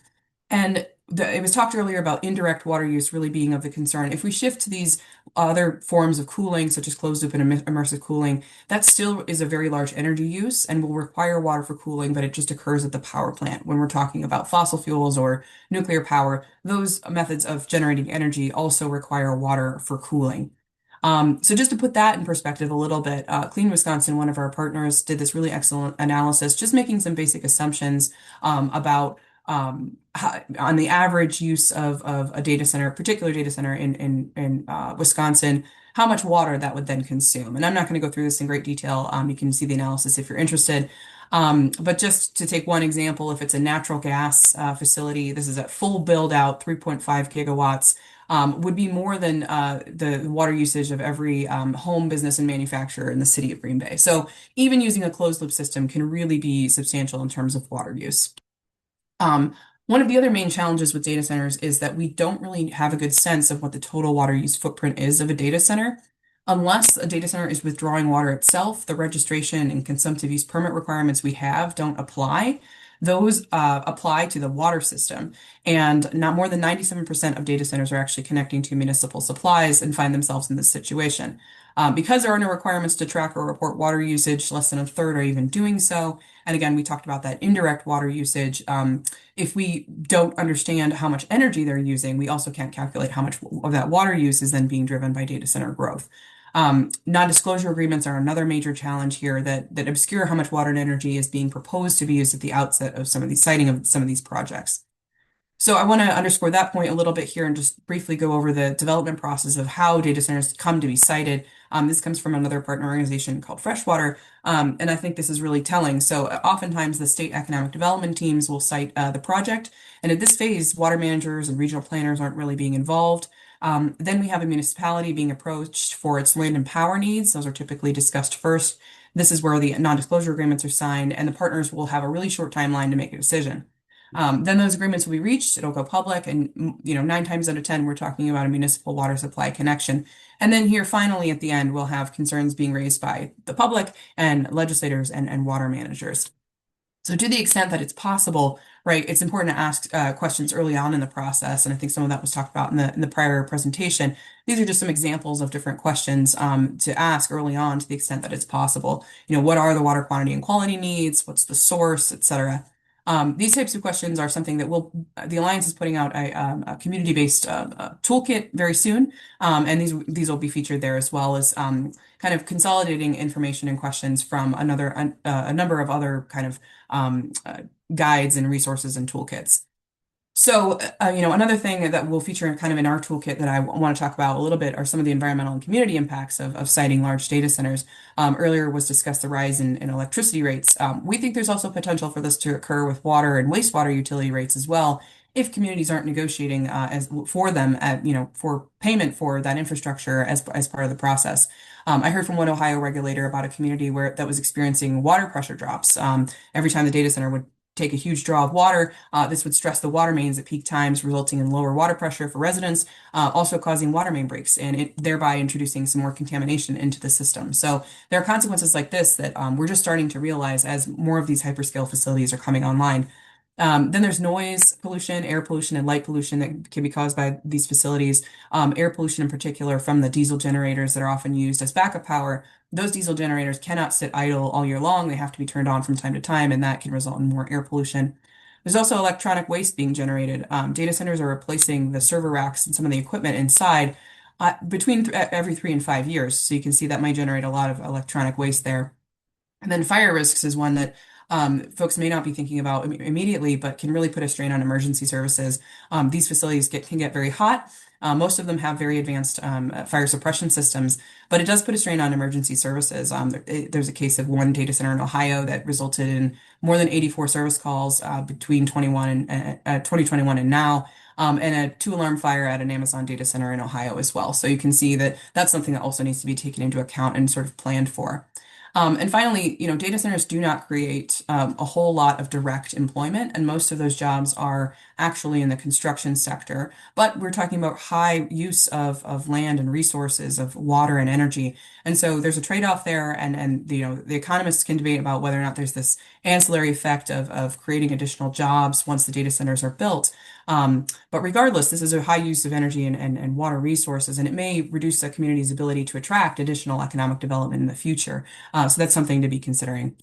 [SPEAKER 5] And it was talked earlier about indirect water use really being of the concern. If we shift to these other forms of cooling, such as closed loop and immersive cooling, that still is a very large energy use and will require water for cooling, but it just occurs at the power plant. When we're talking about fossil fuels or nuclear power, those methods of generating energy also require water for cooling. So just to put that in perspective a little bit, Clean Wisconsin, one of our partners, did this really excellent analysis, just making some basic assumptions about on the average use of a data center, particular data center in Wisconsin, how much water that would then consume. And I'm not going to go through this in great detail. You can see the analysis if you're interested. But just to take one example, if it's a natural gas facility, this is a full build out, 3.5 gigawatts, would be more than the water usage of every home, business, and manufacturer in the city of Green Bay. So even using a closed loop system can really be substantial in terms of water use. One of the other main challenges with data centers is that we don't really have a good sense of what the total water use footprint is of a data center. Unless a data center is withdrawing water itself, the registration and consumptive use permit requirements we have don't apply. Those apply to the water system, and not more than 97% of data centers are actually connecting to municipal supplies and find themselves in this situation. Because there are no requirements to track or report water usage, less than a third are even doing so. And again, we talked about that indirect water usage. If we don't understand how much energy they're using, we also can't calculate how much of that water use is then being driven by data center growth. Non-disclosure agreements are another major challenge here that obscure how much water and energy is being proposed to be used at the outset of some of these siting of some of these projects. So I want to underscore that point a little bit here and just briefly go over the development process of how data centers come to be sited. This comes from another partner organization called Freshwater, and I think this is really telling. So oftentimes the state economic development teams will site the project, and at this phase, water managers and regional planners aren't really being involved. Then we have a municipality being approached for its land and power needs. Those are typically discussed first. This is where the non-disclosure agreements are signed, and the partners will have a really short timeline to make a decision. Then those agreements will be reached, it'll go public, and 9 times out of 10, we're talking about a municipal water supply connection. And then here, finally, at the end, we'll have concerns being raised by the public and legislators and water managers. So to the extent that it's possible, right, it's important to ask questions early on in the process, and I think some of that was talked about in the prior presentation. These are just some examples of different questions to ask early on to the extent that it's possible. What are the water quantity and quality needs? What's the source, et cetera? These types of questions are something that the Alliance is putting out a community-based toolkit very soon, and these will be featured there as well as kind of consolidating information and questions from a number of other kind of guides and resources and toolkits. So, another thing that will feature kind of in our toolkit that I want to talk about a little bit are some of the environmental and community impacts of siting large data centers. Earlier was discussed the rise in electricity rates. We think there's also potential for this to occur with water and wastewater utility rates as well, if communities aren't negotiating for them for payment for that infrastructure as part of the process. I heard from one Ohio regulator about a community that was experiencing water pressure drops. Every time the data center would take a huge draw of water, this would stress the water mains at peak times, resulting in lower water pressure for residents, also causing water main breaks, and thereby introducing some more contamination into the system. So there are consequences like this that we're just starting to realize as more of these hyperscale facilities are coming online. Then there's noise pollution, air pollution, and light pollution that can be caused by these facilities. Air pollution in particular from the diesel generators that are often used as backup power. Those diesel generators cannot sit idle all year long. They have to be turned on from time to time, and that can result in more air pollution. There's also electronic waste being generated. Data centers are replacing the server racks and some of the equipment inside between every 3 and 5 years. So you can see that might generate a lot of electronic waste there. And then fire risks is one that folks may not be thinking about immediately, but can really put a strain on emergency services. These facilities can get very hot. Most of them have very advanced fire suppression systems, but it does put a strain on emergency services. There's a case of one data center in Ohio that resulted in more than 84 service calls between 2021 and now. And a 2-alarm fire at an Amazon data center in Ohio as well. So you can see that that's something that also needs to be taken into account and sort of planned for. And finally, data centers do not create a whole lot of direct employment, and most of those jobs are actually in the construction sector. But we're talking about high use of land and resources, of water and energy. And so there's a trade-off there, and the economists can debate about whether or not there's this ancillary effect of creating additional jobs once the data centers are built. But regardless, this is a high use of energy and water resources, and it may reduce a community's ability to attract additional economic development in the future. So that's something to be considering.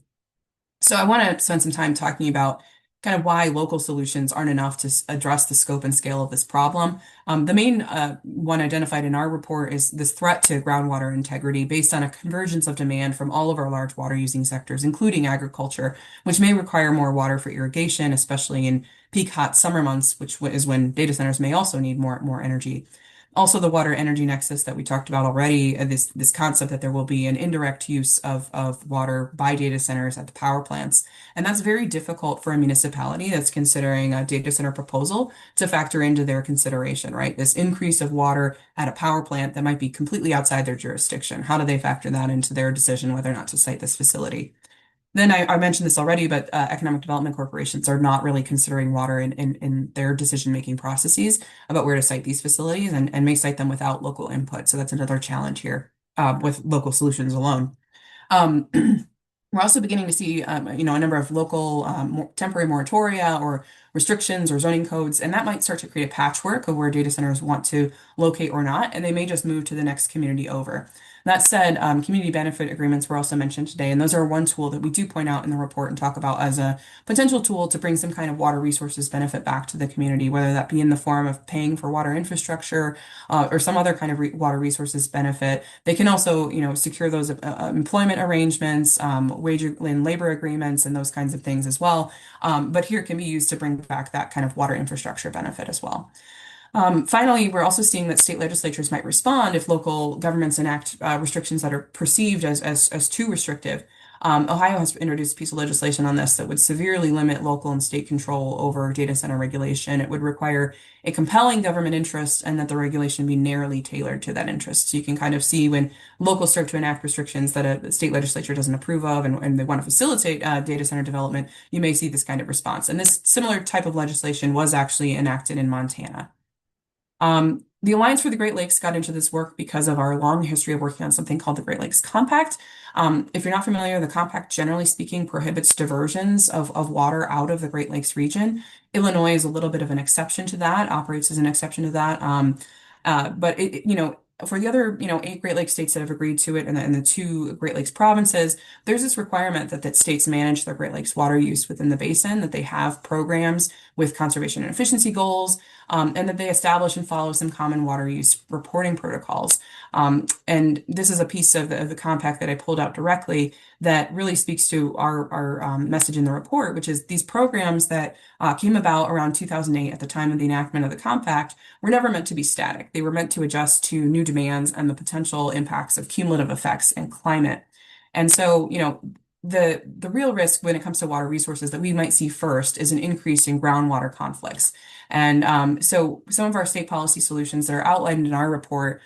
[SPEAKER 5] So I want to spend some time talking about kind of why local solutions aren't enough to address the scope and scale of this problem. The main one identified in our report is this threat to groundwater integrity based on a convergence of demand from all of our large water using sectors, including agriculture, which may require more water for irrigation, especially in peak hot summer months, which is when data centers may also need more energy. Also, the water energy nexus that we talked about already, this concept that there will be an indirect use of water by data centers at the power plants. And that's very difficult for a municipality that's considering a data center proposal to factor into their consideration, right? This increase of water at a power plant that might be completely outside their jurisdiction. How do they factor that into their decision whether or not to site this facility? Then I mentioned this already, but economic development corporations are not really considering water in their decision-making processes about where to site these facilities and may site them without local input. So that's another challenge here with local solutions alone. We're also beginning to see, a number of local temporary moratoria or restrictions or zoning codes, and that might start to create a patchwork of where data centers want to locate or not, and they may just move to the next community over. That said, community benefit agreements were also mentioned today, and those are one tool that we do point out in the report and talk about as a potential tool to bring some kind of water resources benefit back to the community, whether that be in the form of paying for water infrastructure or some other kind of water resources benefit. They can also, secure those employment arrangements, wage and labor agreements, and those kinds of things as well. But here can be used to bring back that kind of water infrastructure benefit as well. Finally, we're also seeing that state legislatures might respond if local governments enact restrictions that are perceived as too restrictive. Ohio has introduced a piece of legislation on this that would severely limit local and state control over data center regulation. It would require a compelling government interest and that the regulation be narrowly tailored to that interest. So you can kind of see when locals start to enact restrictions that a state legislature doesn't approve of and they want to facilitate data center development, you may see this kind of response. And this similar type of legislation was actually enacted in Montana. The Alliance for the Great Lakes got into this work because of our long history of working on something called the Great Lakes Compact. If you're not familiar, the compact, generally speaking, prohibits diversions of water out of the Great Lakes region. Illinois is a little bit of an exception to that, operates as an exception to that. But for the other, 8 Great Lakes states that have agreed to it and the 2 Great Lakes provinces, there's this requirement that states manage their Great Lakes water use within the basin, that they have programs with conservation and efficiency goals, and that they establish and follow some common water use reporting protocols. And this is a piece of the compact that I pulled out directly that really speaks to our message in the report, which is these programs that came about around 2008 at the time of the enactment of the compact were never meant to be static. They were meant to adjust to new demands and the potential impacts of cumulative effects and climate. And so, the real risk when it comes to water resources that we might see first is an increase in groundwater conflicts. And so some of our state policy solutions that are outlined in our report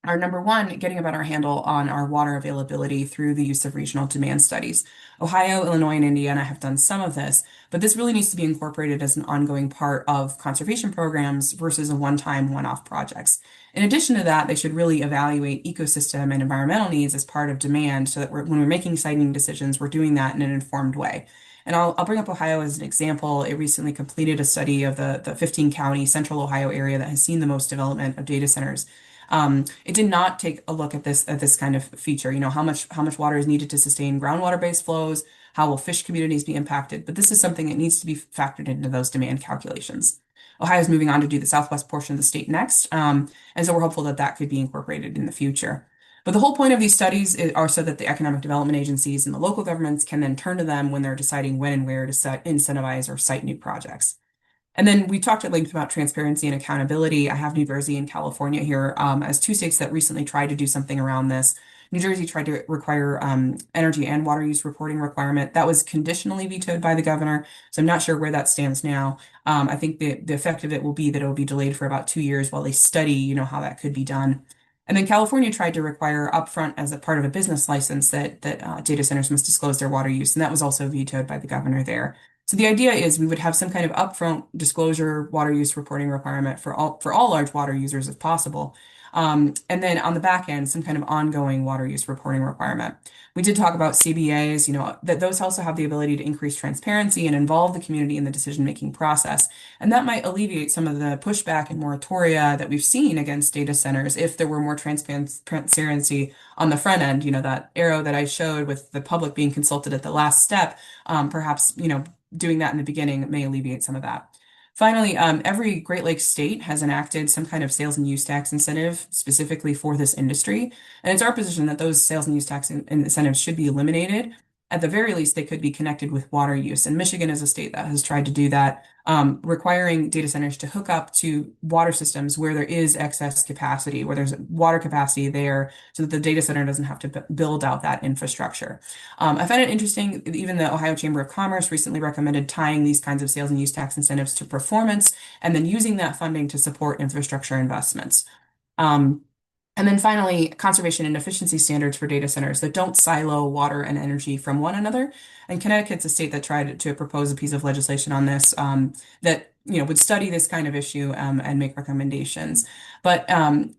[SPEAKER 5] are number one, getting a better handle on our water availability through the use of regional demand studies. Ohio, Illinois, and Indiana have done some of this, but this really needs to be incorporated as an ongoing part of conservation programs versus a one-time, one-off projects. In addition to that, they should really evaluate ecosystem and environmental needs as part of demand so that when we're making siting decisions, we're doing that in an informed way. And I'll bring up Ohio as an example. It recently completed a study of the 15 county central Ohio area that has seen the most development of data centers. It did not take a look at this kind of feature, how much water is needed to sustain groundwater-based flows, how will fish communities be impacted, but this is something that needs to be factored into those demand calculations. Ohio is moving on to do the southwest portion of the state next, and so we're hopeful that that could be incorporated in the future. But the whole point of these studies are so that the economic development agencies and the local governments can then turn to them when they're deciding when and where to incentivize or site new projects. And then we talked at length about transparency and accountability. I have New Jersey and California here as 2 states that recently tried to do something around this. New Jersey tried to require energy and water use reporting requirement. That was conditionally vetoed by the governor, so I'm not sure where that stands now. I think the effect of it will be that it will be delayed for about 2 years while they study, how that could be done. And then California tried to require upfront as a part of a business license that data centers must disclose their water use, and that was also vetoed by the governor there. So the idea is we would have some kind of upfront disclosure water use reporting requirement for all large water users if possible. And then on the back end, some kind of ongoing water use reporting requirement. We did talk about CBAs, that those also have the ability to increase transparency and involve the community in the decision-making process. And that might alleviate some of the pushback and moratoria that we've seen against data centers if there were more transparency on the front end, that arrow that I showed with the public being consulted at the last step, perhaps, doing that in the beginning may alleviate some of that. Finally, every Great Lakes state has enacted some kind of sales and use tax incentive specifically for this industry. And it's our position that those sales and use tax incentives should be eliminated. At the very least, they could be connected with water use. And Michigan is a state that has tried to do that, requiring data centers to hook up to water systems where there is excess capacity, where there's water capacity there, so that the data center doesn't have to build out that infrastructure. I find it interesting, even the Ohio Chamber of Commerce recently recommended tying these kinds of sales and use tax incentives to performance and then using that funding to support infrastructure investments. And then finally, conservation and efficiency standards for data centers that don't silo water and energy from one another. And Connecticut's a state that tried to propose a piece of legislation on this that would study this kind of issue and make recommendations. But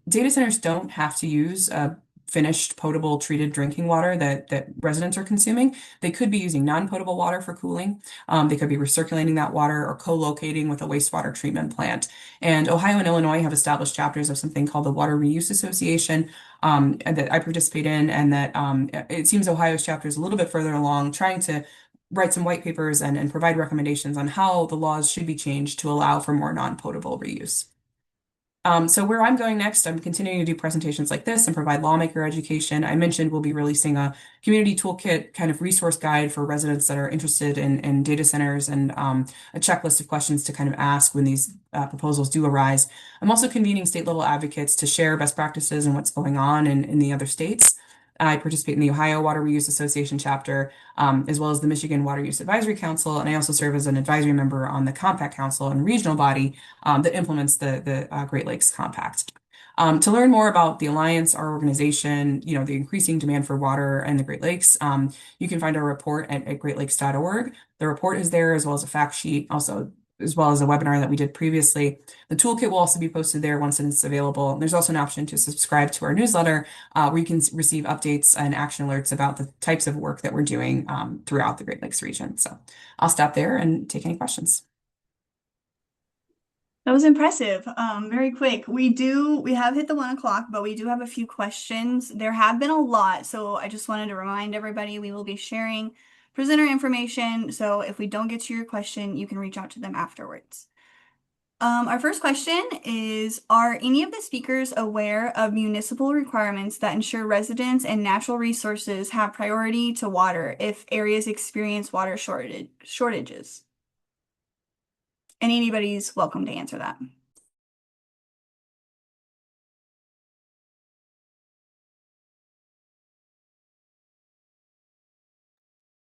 [SPEAKER 5] data centers don't have to use finished potable treated drinking water that residents are consuming. They could be using non-potable water for cooling. They could be recirculating that water or co-locating with a wastewater treatment plant. And Ohio and Illinois have established chapters of something called the Water Reuse Association that I participate in, and that it seems Ohio's chapter is a little bit further along, trying to write some white papers and provide recommendations on how the laws should be changed to allow for more non-potable reuse. So where I'm going next, I'm continuing to do presentations like this and provide lawmaker education. I mentioned we'll be releasing a community toolkit kind of resource guide for residents that are interested in data centers, and a checklist of questions to kind of ask when these proposals do arise. I'm also convening state level advocates to share best practices and what's going on in the other states. I participate in the Ohio Water Reuse Association chapter, as well as the Michigan Water Use Advisory Council, and I also serve as an advisory member on the Compact Council and regional body that implements the Great Lakes Compact. To learn more about the Alliance, our organization, the increasing demand for water in the Great Lakes, you can find our report at greatlakes.org. The report is there, as well as a fact sheet, also as well as a webinar that we did previously. The toolkit will also be posted there once it's available. There's also an option to subscribe to our newsletter, where you can receive updates and action alerts about the types of work that we're doing throughout the Great Lakes region. So I'll stop there and take any questions.
[SPEAKER 1] That was impressive. Very quick. We have hit the 1 o'clock, but we do have a few questions. There have been a lot, so I just wanted to remind everybody we will be sharing presenter information. So if we don't get to your question, you can reach out to them afterwards. Our first question is, are any of the speakers aware of municipal requirements that ensure residents and natural resources have priority to water if areas experience water shortages? And anybody's welcome to answer that.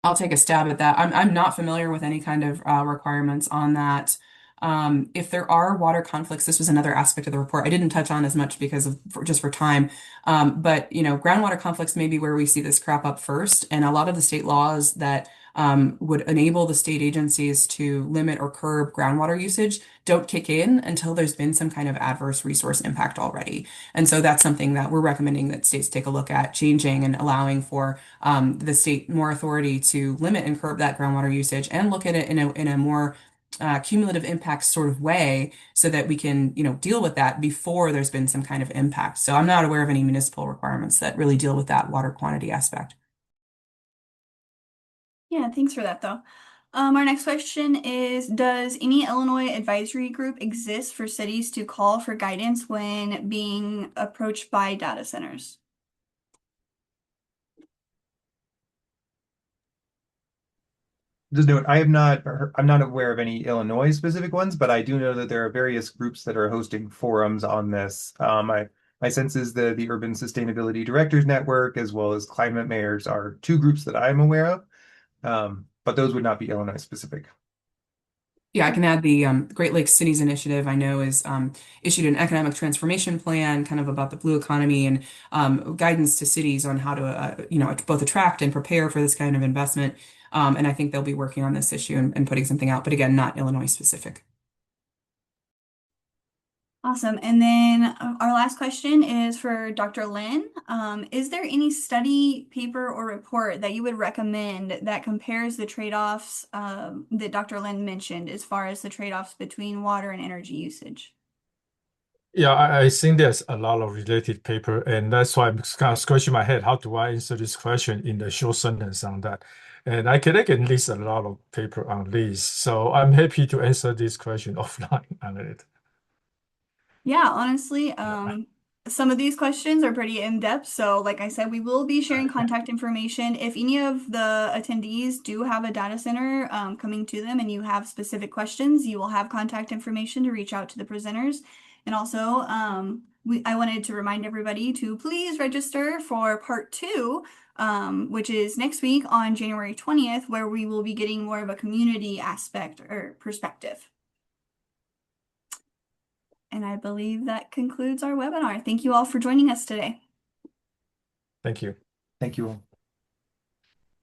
[SPEAKER 5] I'll take a stab at that. I'm not familiar with any kind of requirements on that. If there are water conflicts, this was another aspect of the report I didn't touch on as much because of just for time. But groundwater conflicts may be where we see this crop up first, and a lot of the state laws that would enable the state agencies to limit or curb groundwater usage don't kick in until there's been some kind of adverse resource impact already. And so that's something that we're recommending that states take a look at changing and allowing for the state more authority to limit and curb that groundwater usage and look at it in a more cumulative impact sort of way so that we can, deal with that before there's been some kind of impact. So I'm not aware of any municipal requirements that really deal with that water quantity aspect.
[SPEAKER 1] Yeah, thanks for that, though. Our next question is, does any Illinois advisory group exist for cities to call for guidance when being approached by data centers?
[SPEAKER 4] Just note, I'm not aware of any Illinois specific ones, but I do know that there are various groups that are hosting forums on this. My sense is the Urban Sustainability Directors Network, as well as Climate Mayors, are two groups that I'm aware of, but those would not be Illinois specific.
[SPEAKER 5] Yeah, I can add the Great Lakes Cities Initiative. I know is issued an economic transformation plan, kind of about the blue economy and guidance to cities on how to, both attract and prepare for this kind of investment. And I think they'll be working on this issue and putting something out, but again, not Illinois specific.
[SPEAKER 1] Awesome. And then our last question is for Dr. Lin. Is there any study, paper, or report that you would recommend that compares the trade-offs that Dr. Lin mentioned as far as the trade-offs between water and energy usage?
[SPEAKER 3] Yeah, I think there's a lot of related paper, and that's why I'm kind of scratching my head. How do I answer this question in the short sentence on that? And I can list a lot of paper on this, so I'm happy to answer this question offline on it.
[SPEAKER 1] Yeah, honestly, some of these questions are pretty in-depth. So like I said, we will be sharing contact information. If any of the attendees do have a data center coming to them and you have specific questions, you will have contact information to reach out to the presenters. And also, I wanted to remind everybody to please register for part 2, which is next week on January 20th, where we will be getting more of a community aspect or perspective. And I believe that concludes our webinar. Thank you all for joining us today.
[SPEAKER 3] Thank you.
[SPEAKER 4] Thank you all.